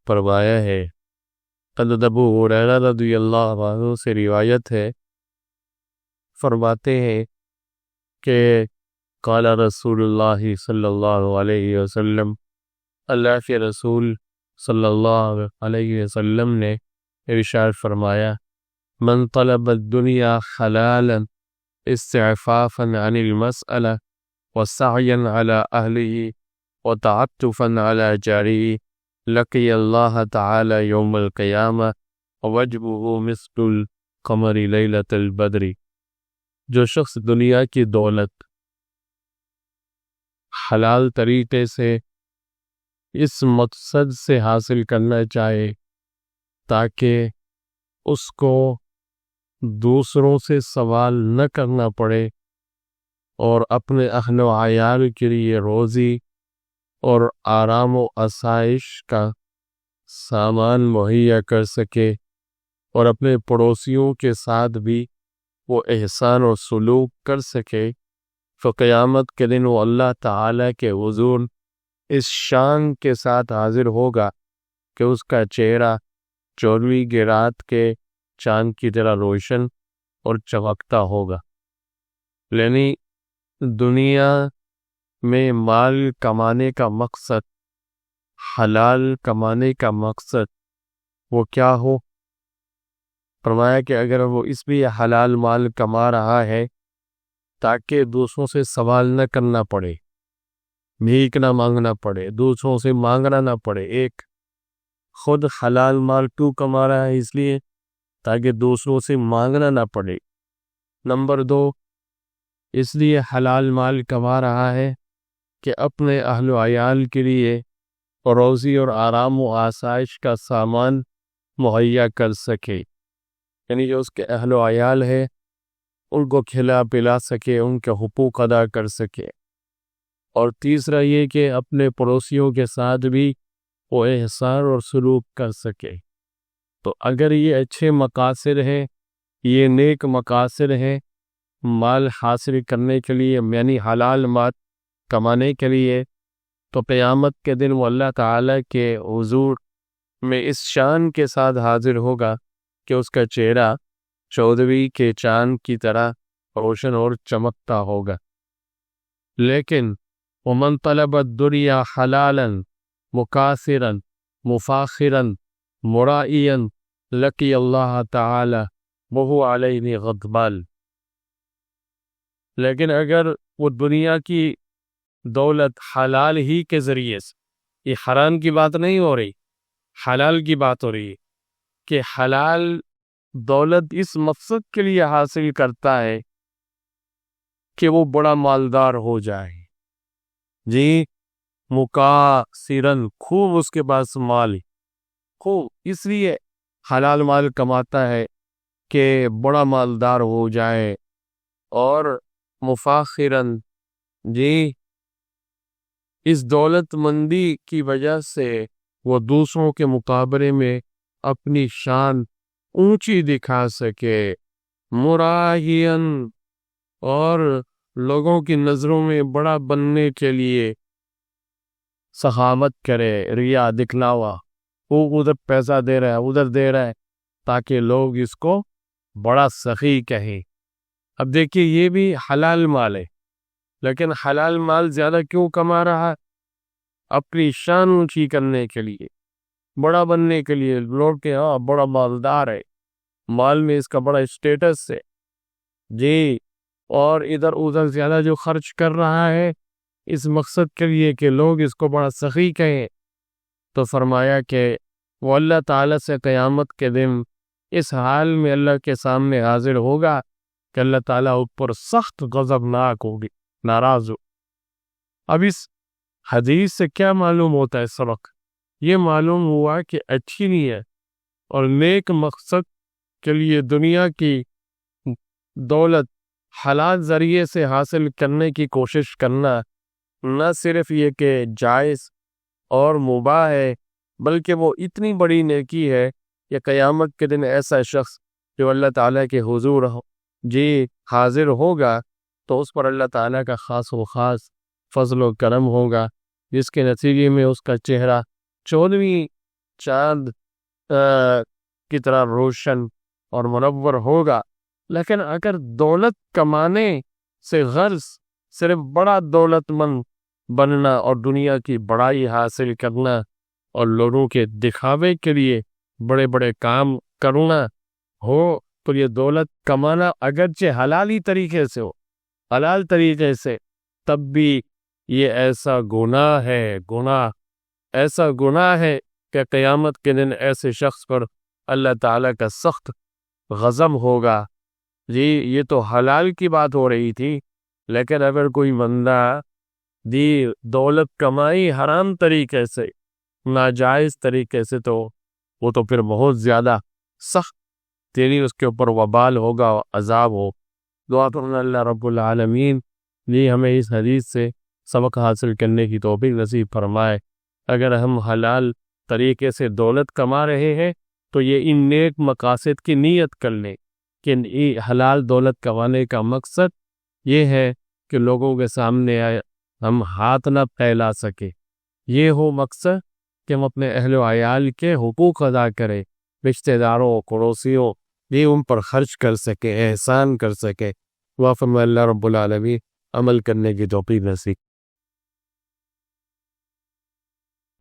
فرمایا ہے۔ حضرت ابو ہریرہ رضی اللہ عنہ سے روایت ہے، فرماتے ہیں کہ قال رسول اللہ صلی اللہ علیہ وسلم، اللہ کے رسول صلی اللہ علیہ وسلم نے ارشاد فرمایا، من طلب الدنیا حلالا استعفافا عن المسألة وسعيا على أهله وتعطفا على جاره لقي الله تعالى يوم القيامة ووجهه مثل القمر ليلة البدر۔ جو شخص دنیا کی دولت حلال طریقے سے اس مقصد سے حاصل کرنا چاہے تاکہ اس کو دوسروں سے سوال نہ کرنا پڑے اور اپنے اہل و عیال کے لیے روزی اور آرام و آسائش کا سامان مہیا کر سکے اور اپنے پڑوسیوں کے ساتھ بھی وہ احسان اور سلوک کر سکے، تو قیامت کے دن وہ اللہ تعالیٰ کے حضور اس شان کے ساتھ حاضر ہوگا کہ اس کا چہرہ 14ویں کی رات کے چاند کی طرح روشن اور چمکتا ہوگا۔ یعنی دنیا میں مال کمانے کا مقصد، حلال کمانے کا مقصد وہ کیا ہو؟ فرمایا کہ اگر وہ اس لیے حلال مال کما رہا ہے تاکہ دوسروں سے سوال نہ کرنا پڑے، بھیک نہ مانگنا پڑے، دوسروں سے مانگنا نہ پڑے، ایک خود حلال مال کیوں کما رہا ہے؟ اس لیے تاکہ دوسروں سے مانگنا نہ پڑے۔ نمبر 2، اس لیے حلال مال کما رہا ہے کہ اپنے اہل و عیال کے لیے روزی اور آرام و آسائش کا سامان مہیا کر سکے، یعنی جو اس کے اہل و عیال ہے ان کو کھلا پلا سکے، ان کے حقوق ادا کر سکے۔ اور تیسرا یہ کہ اپنے پڑوسیوں کے ساتھ بھی وہ احسان اور سلوک کر سکے۔ تو اگر یہ اچھے مقاصد ہیں، یہ نیک مقاصد ہیں مال حاصل کرنے کے لیے، یعنی حلال مال کمانے کے لیے، تو قیامت کے دن وہ اللہ تعالیٰ کے حضور میں اس شان کے ساتھ حاضر ہوگا کہ اس کا چہرہ 14ویں کے چاند کی طرح روشن اور چمکتا ہوگا۔ لیکن ومن طلب الدنیا حلالا مکاثرا مفاخرا مرائیا لقی اللہ تعالی وہو علیہ غضبان۔ لیکن اگر وہ دنیا کی دولت حلال ہی کے ذریعے سے، یہ حرام کی بات نہیں ہو رہی، حلال کی بات ہو رہی ہے کہ حلال دولت اس مقصد کے لیے حاصل کرتا ہے کہ وہ بڑا مالدار ہو جائے، جی مکاثرن، خوب اس کے پاس مال، خوب، اس لیے حلال مال کماتا ہے کہ بڑا مالدار ہو جائے۔ اور مفاخرن، جی اس دولت مندی کی وجہ سے وہ دوسروں کے مقابلے میں اپنی شان اونچی دکھا سکے، مراہین، اور لوگوں کی نظروں میں بڑا بننے کے لیے سخاوت کرے، ریا، دکھلاوا، وہ ادھر پیسہ دے رہا ہے، ادھر دے رہا ہے تاکہ لوگ اس کو بڑا سخی کہیں۔ اب دیکھیے یہ بھی حلال مال ہے، لیکن حلال مال زیادہ کیوں کما رہا ہے؟ اپنی شان اونچی کرنے کے لیے، بڑا بننے کے لیے، لوگ کہ ہاں بڑا مالدار ہے، مال میں اس کا بڑا اسٹیٹس ہے، جی۔ اور ادھر ادھر زیادہ جو خرچ کر رہا ہے اس مقصد کے لیے کہ لوگ اس کو بڑا سخی کہیں، تو فرمایا کہ وہ اللہ تعالیٰ سے قیامت کے دن اس حال میں اللہ کے سامنے حاضر ہوگا کہ اللہ تعالیٰ اوپر سخت غضبناک ہوگی، ناراض ہو۔ اب اس حدیث سے کیا معلوم ہوتا ہے سبق؟ یہ معلوم ہوا کہ اچھی نیت اور نیک مقصد کے لیے دنیا کی دولت حلال ذریعے سے حاصل کرنے کی کوشش کرنا نہ صرف یہ کہ جائز اور مباح ہے، بلکہ وہ اتنی بڑی نیکی ہے کہ قیامت کے دن ایسا شخص جو اللہ تعالیٰ کے حضور جی حاضر ہوگا تو اس پر اللہ تعالیٰ کا خاص و خاص فضل و کرم ہوگا، جس کے نتیجے میں اس کا چہرہ 14ویں چاند کی طرح روشن اور منور ہوگا. لیکن اگر دولت کمانے سے غرض صرف بڑا دولت مند بننا اور دنیا کی بڑائی حاصل کرنا اور لوگوں کے دکھاوے کے لیے بڑے بڑے کام کرنا ہو تو یہ دولت کمانا اگرچہ حلالی طریقے سے ہو، حلال طریقے سے، تب بھی یہ ایسا گناہ ہے کہ قیامت کے دن ایسے شخص پر اللہ تعالیٰ کا سخت غضب ہوگا. جی یہ تو حلال کی بات ہو رہی تھی، لیکن اگر کوئی بندہ دولت کمائی حرام طریقے سے، ناجائز طریقے سے، تو وہ تو پھر بہت زیادہ سخت تیری اس کے اوپر وبال ہوگا، عذاب ہو. دعا کرنا اللہ رب العالمین ہمیں اس حدیث سے سبق حاصل کرنے کی توفیق نصیب فرمائے. اگر ہم حلال طریقے سے دولت کما رہے ہیں تو یہ ان نیک مقاصد کی نیت کر لیں کہ حلال دولت کمانے کا مقصد یہ ہے کہ لوگوں کے سامنے ہم ہاتھ نہ پھیلا سکے. یہ ہو مقصد کہ ہم اپنے اہل و عیال کے حقوق ادا کریں، رشتہ داروں، پڑوسیوں، ان پر خرچ کر سکے، احسان کر سکے. وافر اللہ رب العالمین عمل کرنے کی توفیق نصیب